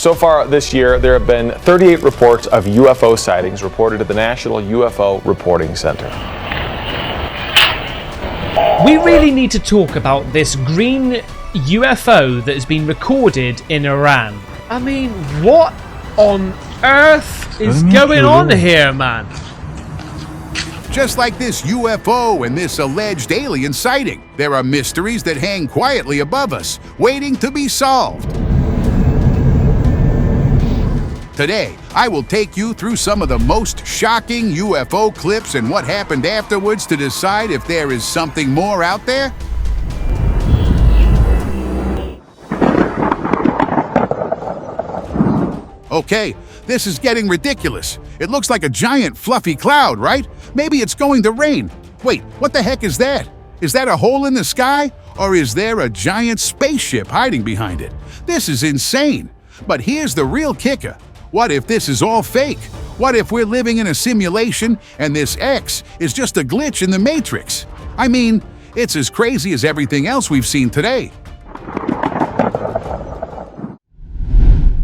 So far this year, there have been 38 reports of UFO sightings reported at the National UFO Reporting Center. We really need to talk about this green UFO that has been recorded in Iran. I mean, what on earth is going on here, man? Just like this UFO and this alleged alien sighting, there are mysteries that hang quietly above us, waiting to be solved. Today, I will take you through some of the most shocking UFO clips and what happened afterwards to decide if there is something more out there. Okay, this is getting ridiculous. It looks like a giant fluffy cloud, right? Maybe it's going to rain. Wait, what the heck is that? Is that a hole in the sky? Or is there a giant spaceship hiding behind it? This is insane. But here's the real kicker. What if this is all fake? What if we're living in a simulation and this X is just a glitch in the Matrix? I mean, it's as crazy as everything else we've seen today.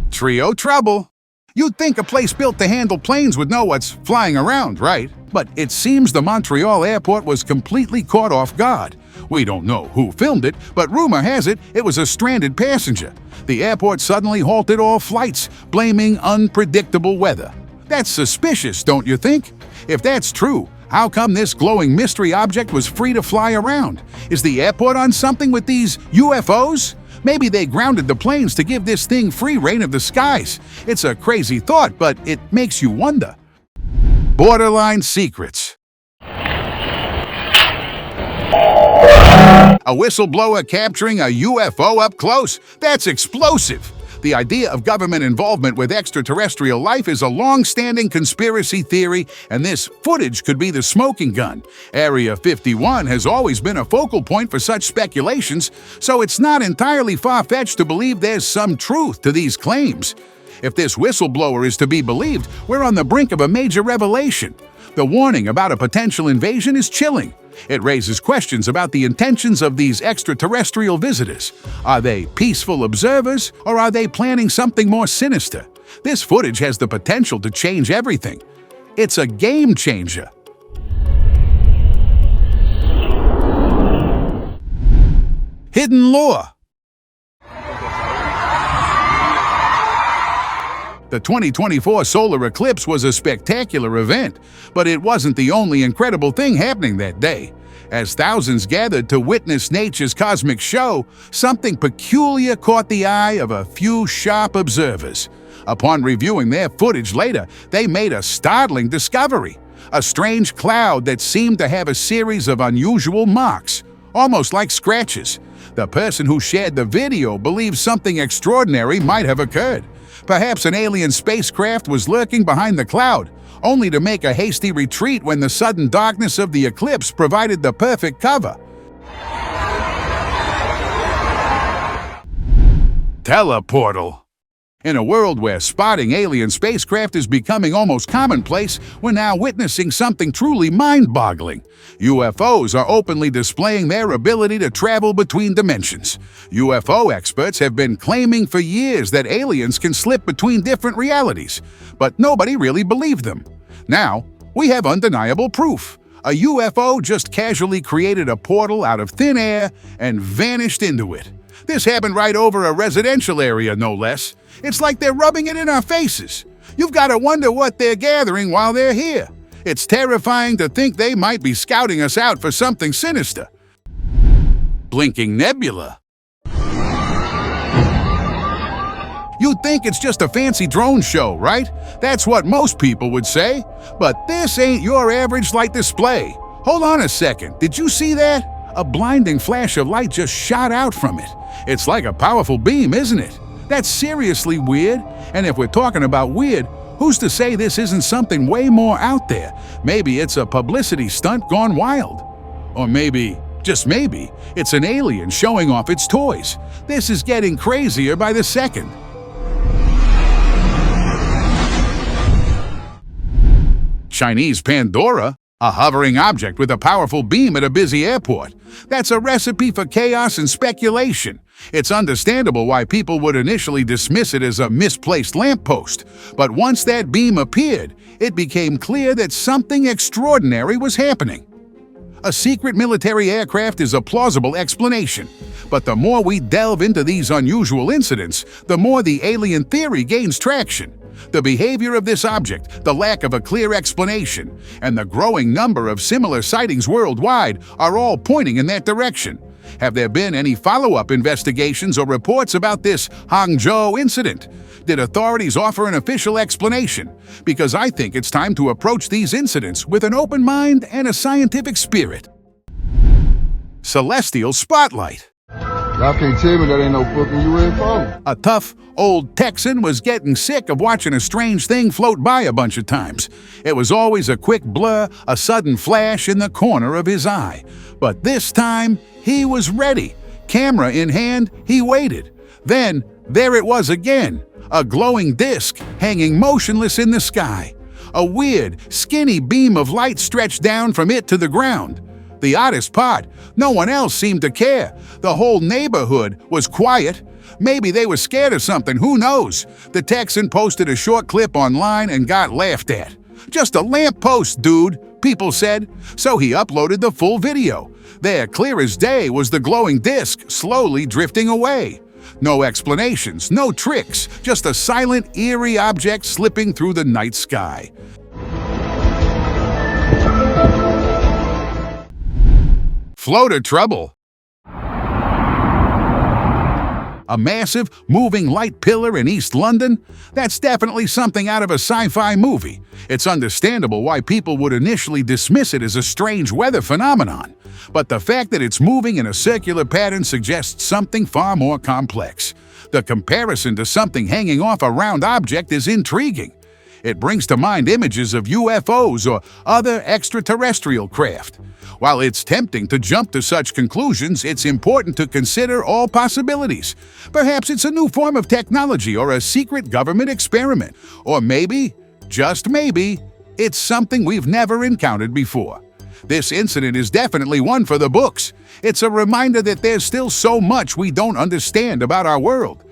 Trio trouble. You'd think a place built to handle planes would know what's flying around, right? But it seems the Montreal airport was completely caught off guard. We don't know who filmed it, but rumor has it it was a stranded passenger. The airport suddenly halted all flights, blaming unpredictable weather. That's suspicious, don't you think? If that's true, how come this glowing mystery object was free to fly around? Is the airport on something with these UFOs? Maybe they grounded the planes to give this thing free reign of the skies. It's a crazy thought, but it makes you wonder. Borderline secrets. A whistleblower capturing a UFO up close? That's explosive! The idea of government involvement with extraterrestrial life is a long-standing conspiracy theory, and this footage could be the smoking gun. Area 51 has always been a focal point for such speculations, so it's not entirely far-fetched to believe there's some truth to these claims. If this whistleblower is to be believed, we're on the brink of a major revelation. The warning about a potential invasion is chilling. It raises questions about the intentions of these extraterrestrial visitors. Are they peaceful observers, or are they planning something more sinister? This footage has the potential to change everything. It's a game changer. Hidden lore. The 2024 solar eclipse was a spectacular event, but it wasn't the only incredible thing happening that day. As thousands gathered to witness nature's cosmic show, something peculiar caught the eye of a few sharp observers. Upon reviewing their footage later, they made a startling discovery: a strange cloud that seemed to have a series of unusual marks, almost like scratches. The person who shared the video believes something extraordinary might have occurred. Perhaps an alien spacecraft was lurking behind the cloud, only to make a hasty retreat when the sudden darkness of the eclipse provided the perfect cover. Teleportal. In a world where spotting alien spacecraft is becoming almost commonplace, we're now witnessing something truly mind-boggling. UFOs are openly displaying their ability to travel between dimensions. UFO experts have been claiming for years that aliens can slip between different realities, but nobody really believed them. Now, we have undeniable proof. A UFO just casually created a portal out of thin air and vanished into it. This happened right over a residential area, no less. It's like they're rubbing it in our faces. You've got to wonder what they're gathering while they're here. It's terrifying to think they might be scouting us out for something sinister. Blinking nebula. You'd think it's just a fancy drone show, right? That's what most people would say. But this ain't your average light display. Hold on a second, did you see that? A blinding flash of light just shot out from it. It's like a powerful beam, isn't it? That's seriously weird. And if we're talking about weird, who's to say this isn't something way more out there? Maybe it's a publicity stunt gone wild. Or maybe, just maybe, it's an alien showing off its toys. This is getting crazier by the second. Chinese Pandora. A hovering object with a powerful beam at a busy airport. That's a recipe for chaos and speculation. It's understandable why people would initially dismiss it as a misplaced lamppost, but once that beam appeared, it became clear that something extraordinary was happening. A secret military aircraft is a plausible explanation, but the more we delve into these unusual incidents, the more the alien theory gains traction. The behavior of this object, the lack of a clear explanation, and the growing number of similar sightings worldwide are all pointing in that direction. Have there been any follow-up investigations or reports about this Hangzhou incident? Did authorities offer an official explanation? Because I think it's time to approach these incidents with an open mind and a scientific spirit. Celestial Spotlight. Y'all can't tell me that ain't no fucking UFO. A tough, old Texan was getting sick of watching a strange thing float by a bunch of times. It was always a quick blur, a sudden flash in the corner of his eye. But this time, he was ready. Camera in hand, he waited. Then, there it was again, a glowing disc hanging motionless in the sky. A weird, skinny beam of light stretched down from it to the ground. The oddest part, no one else seemed to care. The whole neighborhood was quiet. Maybe they were scared of something, who knows? The Texan posted a short clip online and got laughed at. Just a lamppost, dude, people said. So he uploaded the full video. There, clear as day, was the glowing disc slowly drifting away. No explanations, no tricks, just a silent, eerie object slipping through the night sky. Floater trouble. A massive, moving light pillar in East London? That's definitely something out of a sci-fi movie. It's understandable why people would initially dismiss it as a strange weather phenomenon. But the fact that it's moving in a circular pattern suggests something far more complex. The comparison to something hanging off a round object is intriguing. It brings to mind images of UFOs or other extraterrestrial craft. While it's tempting to jump to such conclusions, it's important to consider all possibilities. Perhaps it's a new form of technology or a secret government experiment. Or maybe, just maybe, it's something we've never encountered before. This incident is definitely one for the books. It's a reminder that there's still so much we don't understand about our world.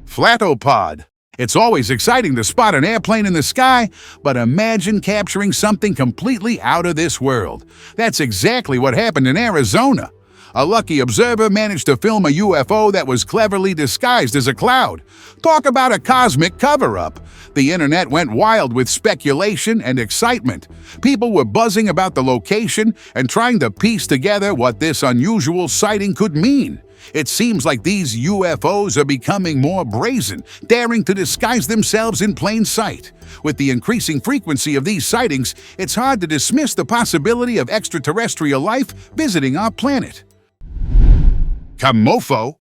Flatopod. It's always exciting to spot an airplane in the sky, but imagine capturing something completely out of this world. That's exactly what happened in Arizona. A lucky observer managed to film a UFO that was cleverly disguised as a cloud. Talk about a cosmic cover-up. The internet went wild with speculation and excitement. People were buzzing about the location and trying to piece together what this unusual sighting could mean. It seems like these UFOs are becoming more brazen, daring to disguise themselves in plain sight. With the increasing frequency of these sightings, it's hard to dismiss the possibility of extraterrestrial life visiting our planet. Camofo.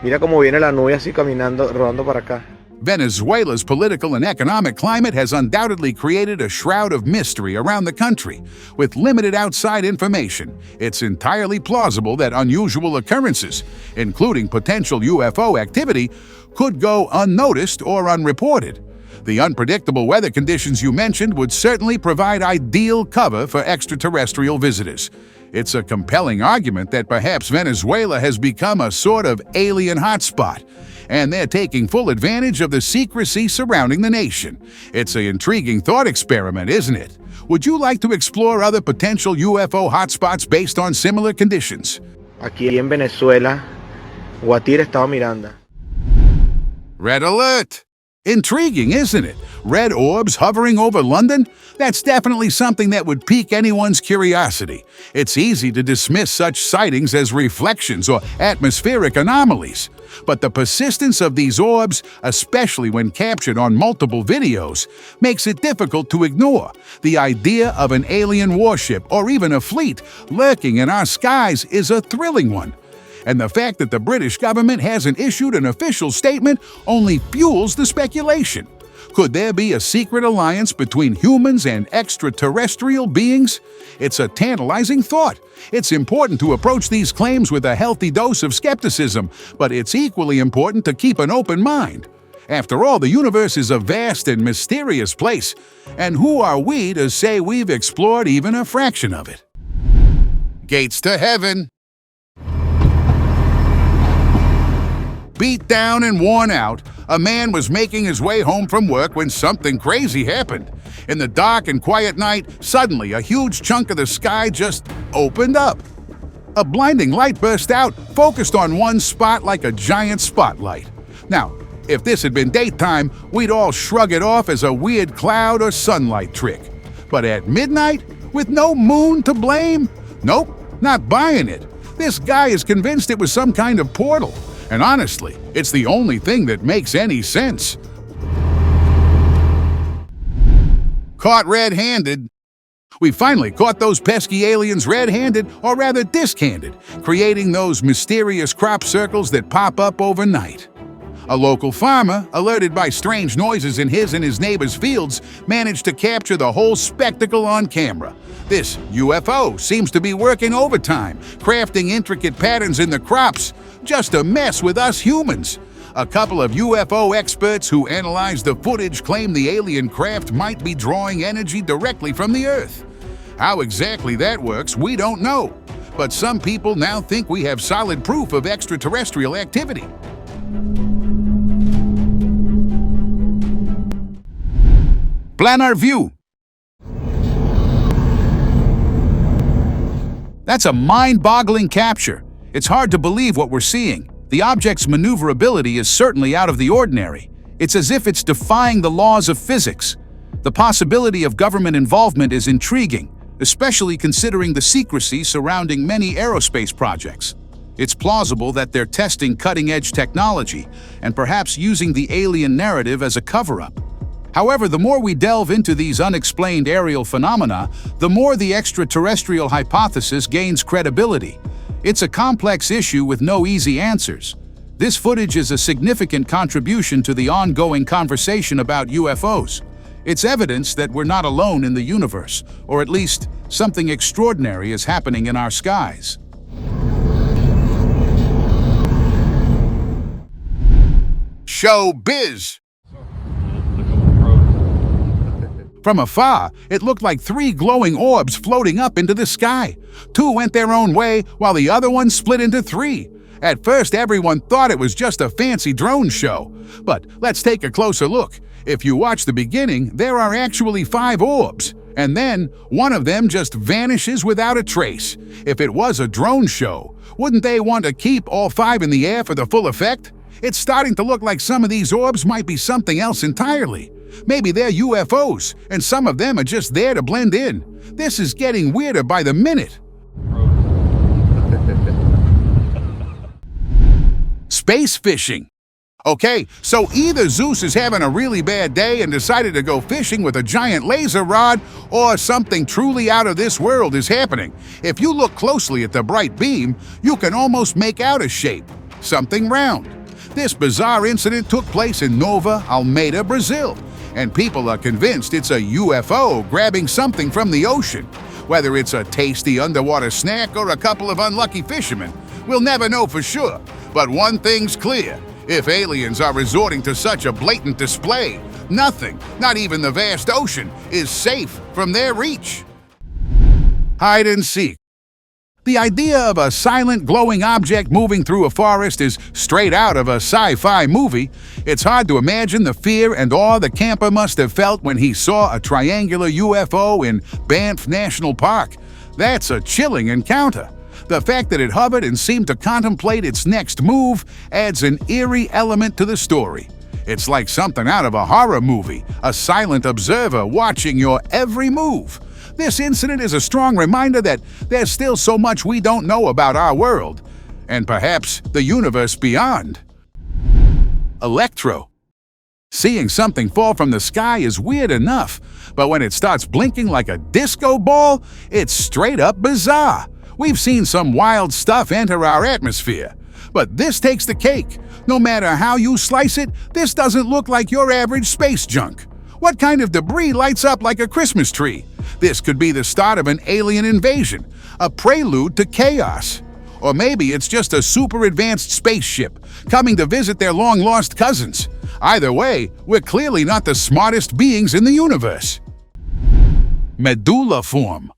Mira cómo viene la nube así caminando, rodando para acá. Venezuela's political and economic climate has undoubtedly created a shroud of mystery around the country. With limited outside information, it's entirely plausible that unusual occurrences, including potential UFO activity, could go unnoticed or unreported. The unpredictable weather conditions you mentioned would certainly provide ideal cover for extraterrestrial visitors. It's a compelling argument that perhaps Venezuela has become a sort of alien hotspot, and they're taking full advantage of the secrecy surrounding the nation. It's an intriguing thought experiment, isn't it? Would you like to explore other potential UFO hotspots based on similar conditions? Aquí en Venezuela, Guatire, Estado Miranda. Red alert! Intriguing, isn't it? Red orbs hovering over London? That's definitely something that would pique anyone's curiosity. It's easy to dismiss such sightings as reflections or atmospheric anomalies. But the persistence of these orbs, especially when captured on multiple videos, makes it difficult to ignore. The idea of an alien warship or even a fleet lurking in our skies is a thrilling one. And the fact that the British government hasn't issued an official statement only fuels the speculation. Could there be a secret alliance between humans and extraterrestrial beings? It's a tantalizing thought. It's important to approach these claims with a healthy dose of skepticism, but it's equally important to keep an open mind. After all, the universe is a vast and mysterious place, and who are we to say we've explored even a fraction of it? Gates to heaven. Beat down and worn out, a man was making his way home from work when something crazy happened. In the dark and quiet night, suddenly a huge chunk of the sky just opened up. A blinding light burst out, focused on one spot like a giant spotlight. Now, if this had been daytime, we'd all shrug it off as a weird cloud or sunlight trick. But at midnight, with no moon to blame? Nope, not buying it. This guy is convinced it was some kind of portal. And honestly, it's the only thing that makes any sense. Caught red-handed. We finally caught those pesky aliens red-handed, or rather disc-handed, creating those mysterious crop circles that pop up overnight. A local farmer, alerted by strange noises in his and his neighbor's fields, managed to capture the whole spectacle on camera. This UFO seems to be working overtime, crafting intricate patterns in the crops. Just a mess with us humans. A couple of UFO experts who analyzed the footage claim the alien craft might be drawing energy directly from the Earth. How exactly that works, we don't know. But some people now think we have solid proof of extraterrestrial activity. Planar view. That's a mind-boggling capture. It's hard to believe what we're seeing. The object's maneuverability is certainly out of the ordinary. It's as if it's defying the laws of physics. The possibility of government involvement is intriguing, especially considering the secrecy surrounding many aerospace projects. It's plausible that they're testing cutting-edge technology and perhaps using the alien narrative as a cover-up. However, the more we delve into these unexplained aerial phenomena, the more the extraterrestrial hypothesis gains credibility. It's a complex issue with no easy answers. This footage is a significant contribution to the ongoing conversation about UFOs. It's evidence that we're not alone in the universe, or at least something extraordinary is happening in our skies. Showbiz. From afar, it looked like 3 glowing orbs floating up into the sky. 2 went their own way, while the other one split into 3. At first, everyone thought it was just a fancy drone show. But let's take a closer look. If you watch the beginning, there are actually 5 orbs. And then, one of them just vanishes without a trace. If it was a drone show, wouldn't they want to keep all 5 in the air for the full effect? It's starting to look like some of these orbs might be something else entirely. Maybe they're UFOs, and some of them are just there to blend in. This is getting weirder by the minute. Space fishing. Okay, so either Zeus is having a really bad day and decided to go fishing with a giant laser rod, or something truly out of this world is happening. If you look closely at the bright beam, you can almost make out a shape, something round. This bizarre incident took place in Nova Almeida, Brazil, and people are convinced it's a UFO grabbing something from the ocean. Whether it's a tasty underwater snack or a couple of unlucky fishermen, we'll never know for sure. But one thing's clear. If aliens are resorting to such a blatant display, nothing, not even the vast ocean, is safe from their reach. Hide and seek. The idea of a silent, glowing object moving through a forest is straight out of a sci-fi movie. It's hard to imagine the fear and awe the camper must have felt when he saw a triangular UFO in Banff National Park. That's a chilling encounter. The fact that it hovered and seemed to contemplate its next move adds an eerie element to the story. It's like something out of a horror movie, a silent observer watching your every move. This incident is a strong reminder that there's still so much we don't know about our world, and perhaps the universe beyond. Electro. Seeing something fall from the sky is weird enough, but when it starts blinking like a disco ball, it's straight up bizarre. We've seen some wild stuff enter our atmosphere, but this takes the cake. No matter how you slice it, this doesn't look like your average space junk. What kind of debris lights up like a Christmas tree? This could be the start of an alien invasion, a prelude to chaos. Or maybe it's just a super advanced spaceship coming to visit their long-lost cousins. Either way, we're clearly not the smartest beings in the universe. Medulla form.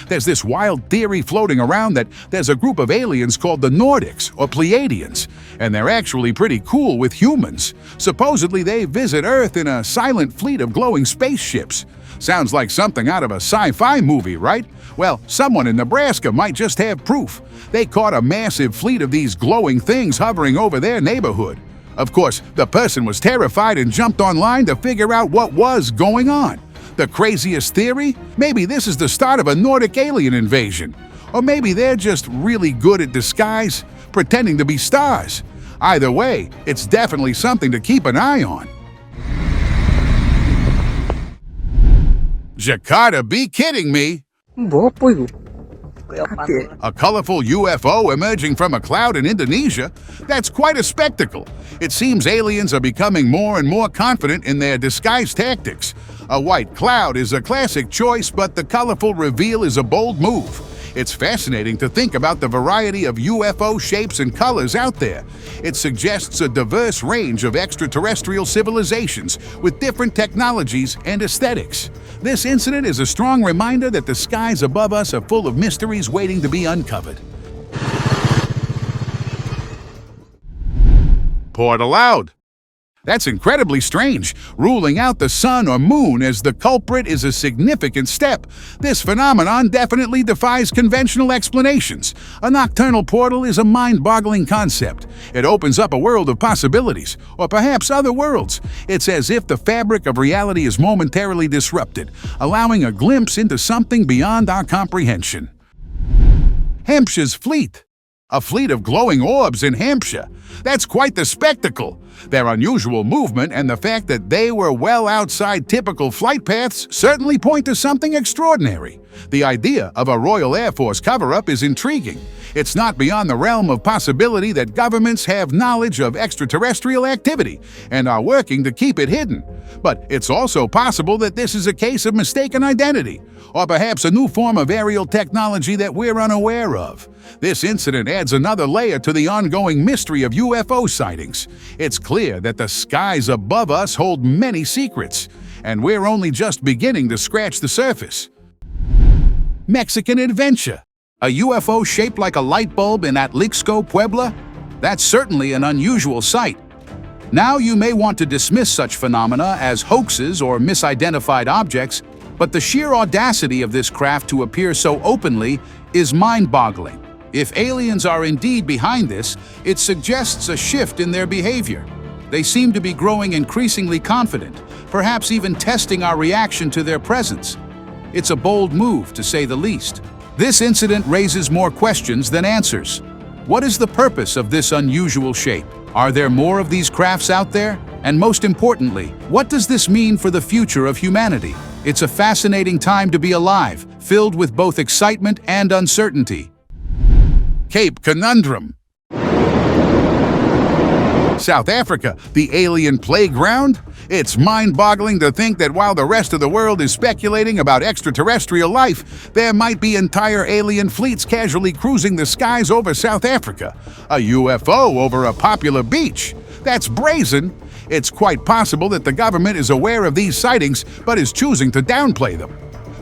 There's this wild theory floating around that there's a group of aliens called the Nordics or Pleiadians, and they're actually pretty cool with humans. Supposedly they visit Earth in a silent fleet of glowing spaceships. Sounds like something out of a sci-fi movie, right? Well, someone in Nebraska might just have proof. They caught a massive fleet of these glowing things hovering over their neighborhood. Of course, the person was terrified and jumped online to figure out what was going on. The craziest theory? Maybe this is the start of a Nordic alien invasion. Or maybe they're just really good at disguise, pretending to be stars. Either way, it's definitely something to keep an eye on. Jakarta, be kidding me! A colorful UFO emerging from a cloud in Indonesia? That's quite a spectacle. It seems aliens are becoming more and more confident in their disguise tactics. A white cloud is a classic choice, but the colorful reveal is a bold move. It's fascinating to think about the variety of UFO shapes and colors out there. It suggests a diverse range of extraterrestrial civilizations with different technologies and aesthetics. This incident is a strong reminder that the skies above us are full of mysteries waiting to be uncovered. Portal out. That's incredibly strange. Ruling out the sun or moon as the culprit is a significant step. This phenomenon definitely defies conventional explanations. A nocturnal portal is a mind-boggling concept. It opens up a world of possibilities, or perhaps other worlds. It's as if the fabric of reality is momentarily disrupted, allowing a glimpse into something beyond our comprehension. Hampshire's fleet. A fleet of glowing orbs in Hampshire. That's quite the spectacle. Their unusual movement and the fact that they were well outside typical flight paths certainly point to something extraordinary. The idea of a Royal Air Force cover-up is intriguing. It's not beyond the realm of possibility that governments have knowledge of extraterrestrial activity and are working to keep it hidden. But it's also possible that this is a case of mistaken identity, or perhaps a new form of aerial technology that we're unaware of. This incident adds another layer to the ongoing mystery of UFO sightings. It's clear that the skies above us hold many secrets, and we're only just beginning to scratch the surface. Mexican adventure. A UFO shaped like a light bulb in Atlixco, Puebla? That's certainly an unusual sight. Now you may want to dismiss such phenomena as hoaxes or misidentified objects, but the sheer audacity of this craft to appear so openly is mind-boggling. If aliens are indeed behind this, it suggests a shift in their behavior. They seem to be growing increasingly confident, perhaps even testing our reaction to their presence. It's a bold move, to say the least. This incident raises more questions than answers. What is the purpose of this unusual shape? Are there more of these crafts out there? And most importantly, what does this mean for the future of humanity? It's a fascinating time to be alive, filled with both excitement and uncertainty. Cape Conundrum. South Africa, the alien playground? It's mind-boggling to think that while the rest of the world is speculating about extraterrestrial life, there might be entire alien fleets casually cruising the skies over South Africa. A UFO over a popular beach. That's brazen. It's quite possible that the government is aware of these sightings but is choosing to downplay them.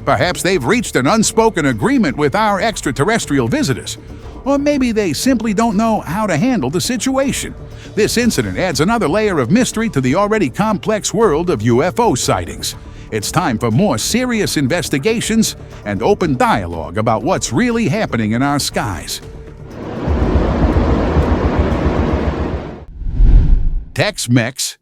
Perhaps they've reached an unspoken agreement with our extraterrestrial visitors. Or maybe they simply don't know how to handle the situation. This incident adds another layer of mystery to the already complex world of UFO sightings. It's time for more serious investigations and open dialogue about what's really happening in our skies. Tex-Mex.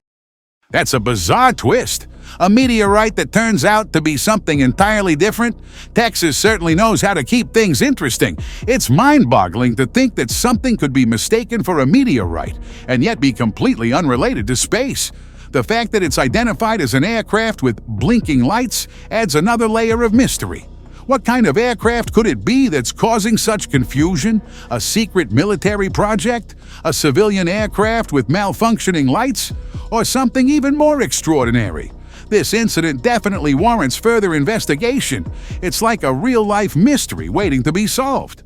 That's a bizarre twist. A meteorite that turns out to be something entirely different? Texas certainly knows how to keep things interesting. It's mind-boggling to think that something could be mistaken for a meteorite and yet be completely unrelated to space. The fact that it's identified as an aircraft with blinking lights adds another layer of mystery. What kind of aircraft could it be that's causing such confusion? A secret military project? A civilian aircraft with malfunctioning lights? Or something even more extraordinary? This incident definitely warrants further investigation. It's like a real-life mystery waiting to be solved.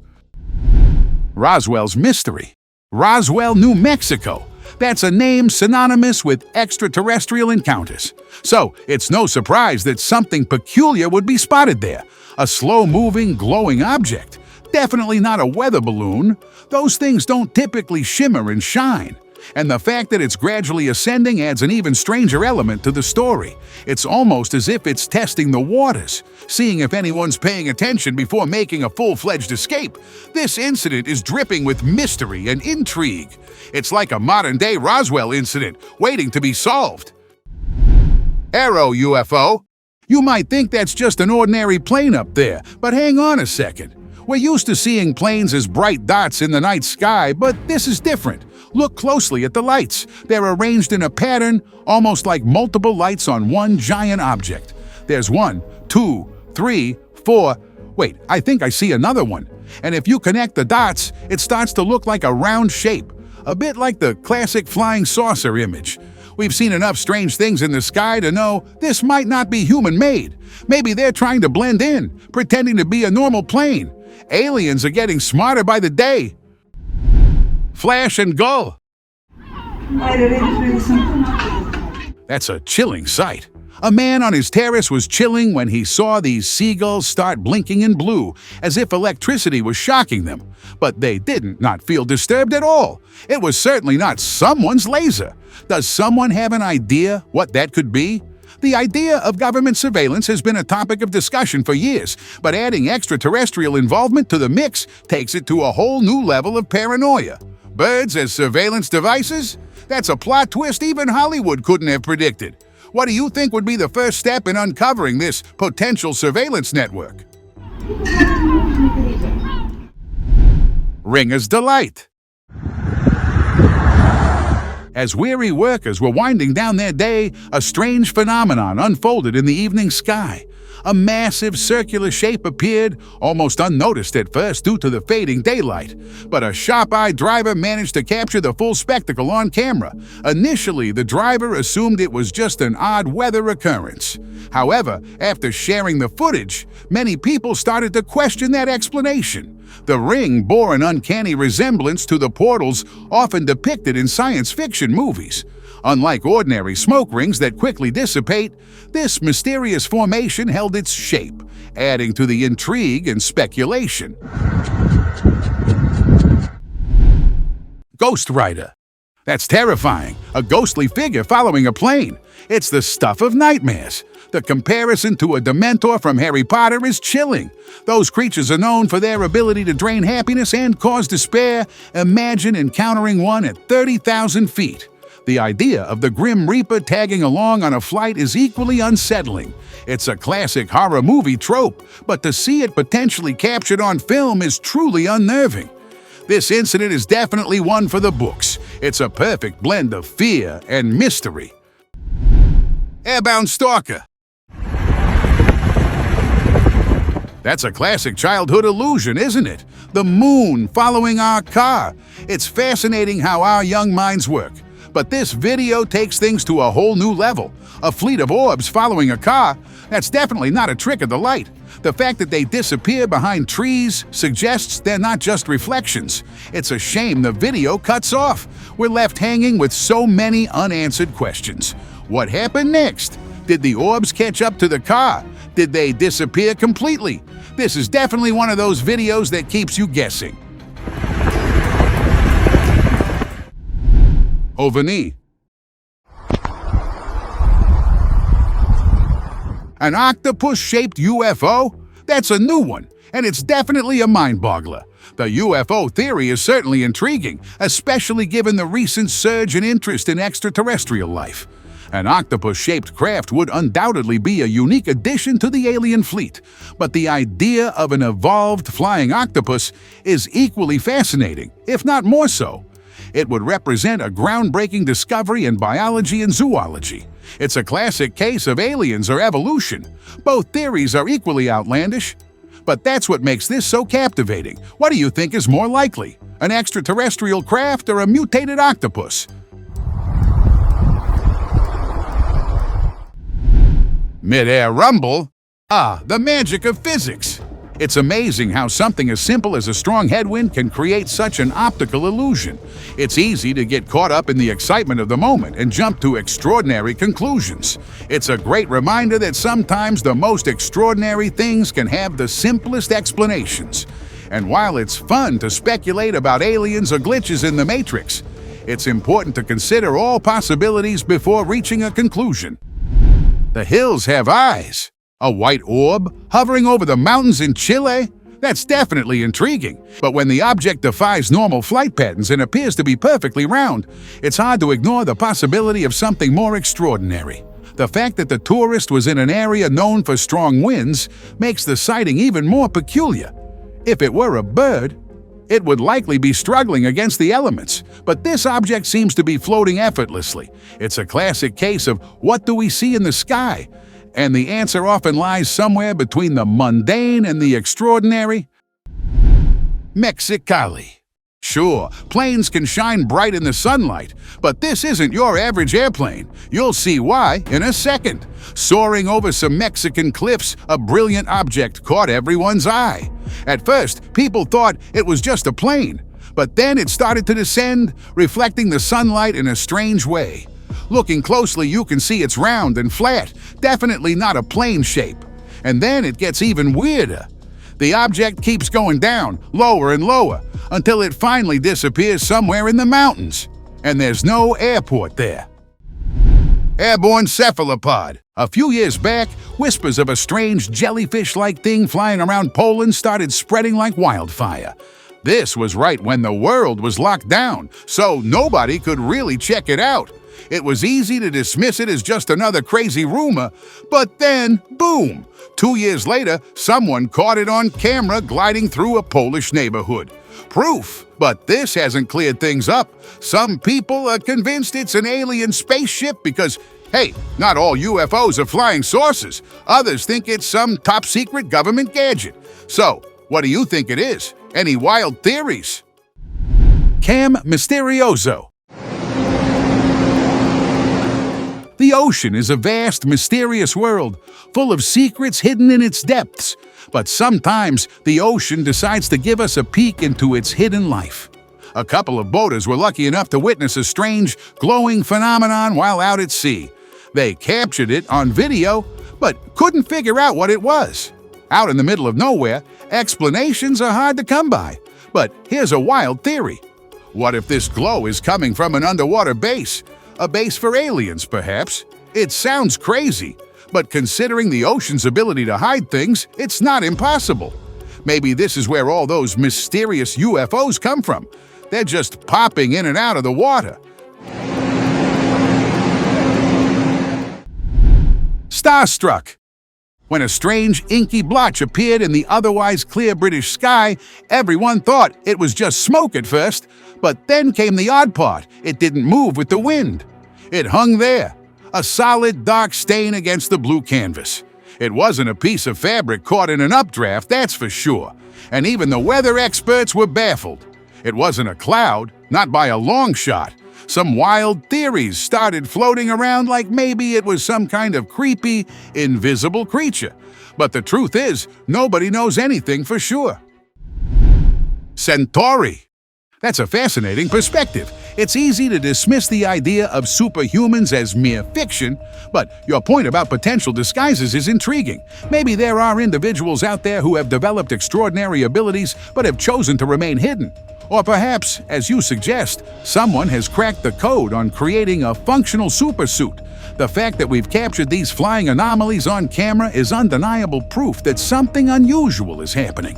Roswell's mystery. Roswell, New Mexico. That's a name synonymous with extraterrestrial encounters. So it's no surprise that something peculiar would be spotted there. A slow-moving, glowing object. Definitely not a weather balloon. Those things don't typically shimmer and shine. And the fact that it's gradually ascending adds an even stranger element to the story. It's almost as if it's testing the waters, seeing if anyone's paying attention before making a full-fledged escape. This incident is dripping with mystery and intrigue. It's like a modern-day Roswell incident waiting to be solved. Aero UFO. You might think that's just an ordinary plane up there, but hang on a second. We're used to seeing planes as bright dots in the night sky, but this is different. Look closely at the lights. They're arranged in a pattern, almost like multiple lights on one giant object. There's 1, 2, 3, 4. Wait, I think I see another one. And if you connect the dots, it starts to look like a round shape, a bit like the classic flying saucer image. We've seen enough strange things in the sky to know this might not be human-made. Maybe they're trying to blend in, pretending to be a normal plane. Aliens are getting smarter by the day. Flash and gull. That's a chilling sight. A man on his terrace was chilling when he saw these seagulls start blinking in blue, as if electricity was shocking them. But they didn't not feel disturbed at all. It was certainly not someone's laser. Does someone have an idea what that could be? The idea of government surveillance has been a topic of discussion for years, but adding extraterrestrial involvement to the mix takes it to a whole new level of paranoia. Birds as surveillance devices? That's a plot twist even Hollywood couldn't have predicted. What do you think would be the first step in uncovering this potential surveillance network? Ringer's delight. As weary workers were winding down their day, a strange phenomenon unfolded in the evening sky. A massive circular shape appeared, almost unnoticed at first due to the fading daylight. But a sharp-eyed driver managed to capture the full spectacle on camera. Initially, the driver assumed it was just an odd weather occurrence. However, after sharing the footage, many people started to question that explanation. The ring bore an uncanny resemblance to the portals often depicted in science fiction movies. Unlike ordinary smoke rings that quickly dissipate, this mysterious formation held its shape, adding to the intrigue and speculation. Ghost Rider. That's terrifying, a ghostly figure following a plane. It's the stuff of nightmares. The comparison to a Dementor from Harry Potter is chilling. Those creatures are known for their ability to drain happiness and cause despair. Imagine encountering one at 30,000 feet. The idea of the Grim Reaper tagging along on a flight is equally unsettling. It's a classic horror movie trope, but to see it potentially captured on film is truly unnerving. This incident is definitely one for the books. It's a perfect blend of fear and mystery. Airbound Stalker. That's a classic childhood illusion, isn't it? The moon following our car. It's fascinating how our young minds work. But this video takes things to a whole new level. A fleet of orbs following a car, that's definitely not a trick of the light. The fact that they disappear behind trees suggests they're not just reflections. It's a shame the video cuts off. We're left hanging with so many unanswered questions. What happened next? Did the orbs catch up to the car? Did they disappear completely? This is definitely one of those videos that keeps you guessing. OVNI. An octopus-shaped UFO? That's a new one, and it's definitely a mind-boggler. The UFO theory is certainly intriguing, especially given the recent surge in interest in extraterrestrial life. An octopus-shaped craft would undoubtedly be a unique addition to the alien fleet, but the idea of an evolved flying octopus is equally fascinating, if not more so. It would represent a groundbreaking discovery in biology and zoology. It's a classic case of aliens or evolution. Both theories are equally outlandish, but that's what makes this so captivating. What do you think is more likely? An extraterrestrial craft or a mutated octopus? Mid-air rumble? Ah, the magic of physics. It's amazing how something as simple as a strong headwind can create such an optical illusion. It's easy to get caught up in the excitement of the moment and jump to extraordinary conclusions. It's a great reminder that sometimes the most extraordinary things can have the simplest explanations. And while it's fun to speculate about aliens or glitches in the Matrix, it's important to consider all possibilities before reaching a conclusion. The hills have eyes. A white orb hovering over the mountains in Chile? That's definitely intriguing. But when the object defies normal flight patterns and appears to be perfectly round, it's hard to ignore the possibility of something more extraordinary. The fact that the tourist was in an area known for strong winds makes the sighting even more peculiar. If it were a bird, it would likely be struggling against the elements, but this object seems to be floating effortlessly. It's a classic case of what do we see in the sky? And the answer often lies somewhere between the mundane and the extraordinary. Mexicali. Sure, planes can shine bright in the sunlight, but this isn't your average airplane. You'll see why in a second. Soaring over some Mexican cliffs, a brilliant object caught everyone's eye. At first, people thought it was just a plane, but then it started to descend, reflecting the sunlight in a strange way. Looking closely, you can see it's round and flat, definitely not a plane shape. And then it gets even weirder. The object keeps going down, lower and lower, until it finally disappears somewhere in the mountains. And there's no airport there. Airborne cephalopod. A few years back, whispers of a strange jellyfish-like thing flying around Poland started spreading like wildfire. This was right when the world was locked down, so nobody could really check it out. It was easy to dismiss it as just another crazy rumor, but then, boom! 2 years later, someone caught it on camera gliding through a Polish neighborhood. Proof, but this hasn't cleared things up. Some people are convinced it's an alien spaceship because, hey, not all UFOs are flying saucers. Others think it's some top-secret government gadget. So, what do you think it is? Any wild theories? Cam Mysterioso. The ocean is a vast, mysterious world, full of secrets hidden in its depths. But sometimes the ocean decides to give us a peek into its hidden life. A couple of boaters were lucky enough to witness a strange, glowing phenomenon while out at sea. They captured it on video, but couldn't figure out what it was. Out in the middle of nowhere, explanations are hard to come by. But here's a wild theory. What if this glow is coming from an underwater base? A base for aliens, perhaps? It sounds crazy, but considering the ocean's ability to hide things, it's not impossible. Maybe this is where all those mysterious UFOs come from. They're just popping in and out of the water. Starstruck. When a strange, inky blotch appeared in the otherwise clear British sky, everyone thought it was just smoke at first, but then came the odd part. It didn't move with the wind. It hung there, a solid, dark stain against the blue canvas. It wasn't a piece of fabric caught in an updraft, that's for sure. And even the weather experts were baffled. It wasn't a cloud, not by a long shot. Some wild theories started floating around like maybe it was some kind of creepy, invisible creature. But the truth is, nobody knows anything for sure. Centauri. That's a fascinating perspective. It's easy to dismiss the idea of superhumans as mere fiction, but your point about potential disguises is intriguing. Maybe there are individuals out there who have developed extraordinary abilities but have chosen to remain hidden. Or perhaps, as you suggest, someone has cracked the code on creating a functional supersuit. The fact that we've captured these flying anomalies on camera is undeniable proof that something unusual is happening.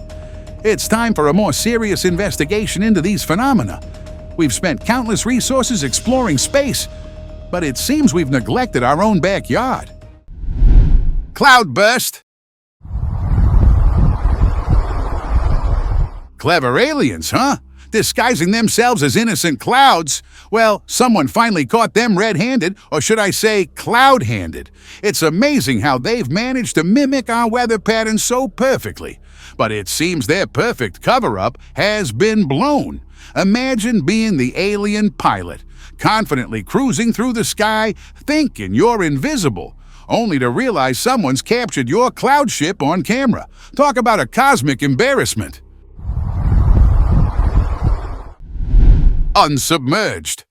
It's time for a more serious investigation into these phenomena. We've spent countless resources exploring space, but it seems we've neglected our own backyard. Cloudburst. Clever aliens, huh? Disguising themselves as innocent clouds. Well, someone finally caught them red-handed, or should I say cloud-handed. It's amazing how they've managed to mimic our weather patterns so perfectly. But it seems their perfect cover-up has been blown. Imagine being the alien pilot, confidently cruising through the sky, thinking you're invisible, only to realize someone's captured your cloud ship on camera. Talk about a cosmic embarrassment. Unsubmerged.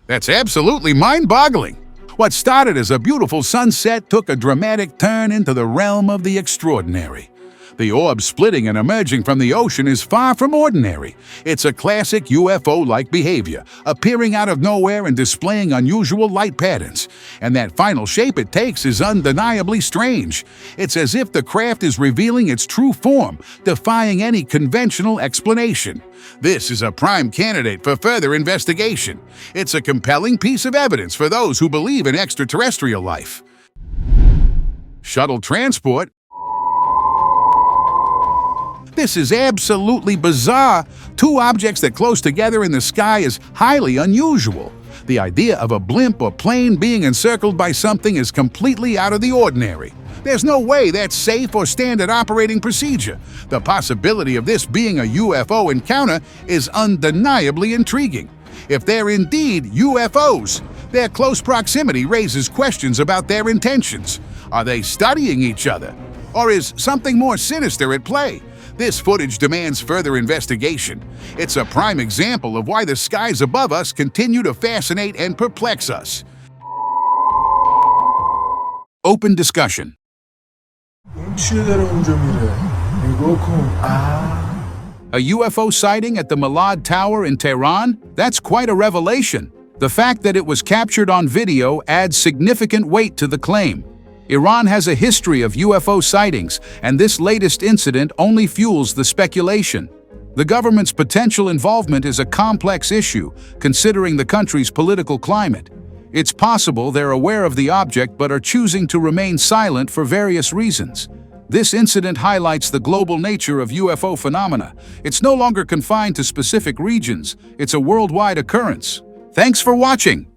That's absolutely mind-boggling. What started as a beautiful sunset took a dramatic turn into the realm of the extraordinary. The orb splitting and emerging from the ocean is far from ordinary. It's a classic UFO-like behavior, appearing out of nowhere and displaying unusual light patterns. And that final shape it takes is undeniably strange. It's as if the craft is revealing its true form, defying any conventional explanation. This is a prime candidate for further investigation. It's a compelling piece of evidence for those who believe in extraterrestrial life. Shuttle transport. This is absolutely bizarre. Two objects that close together in the sky is highly unusual. The idea of a blimp or plane being encircled by something is completely out of the ordinary. There's no way that's safe or standard operating procedure. The possibility of this being a UFO encounter is undeniably intriguing. If they're indeed UFOs, their close proximity raises questions about their intentions. Are they studying each other? Or is something more sinister at play? This footage demands further investigation. It's a prime example of why the skies above us continue to fascinate and perplex us. Open discussion. A UFO sighting at the Malad Tower in Tehran? That's quite a revelation. The fact that it was captured on video adds significant weight to the claim. Iran has a history of UFO sightings, and this latest incident only fuels the speculation. The government's potential involvement is a complex issue, considering the country's political climate. It's possible they're aware of the object but are choosing to remain silent for various reasons. This incident highlights the global nature of UFO phenomena. It's no longer confined to specific regions. It's a worldwide occurrence. Thanks for watching.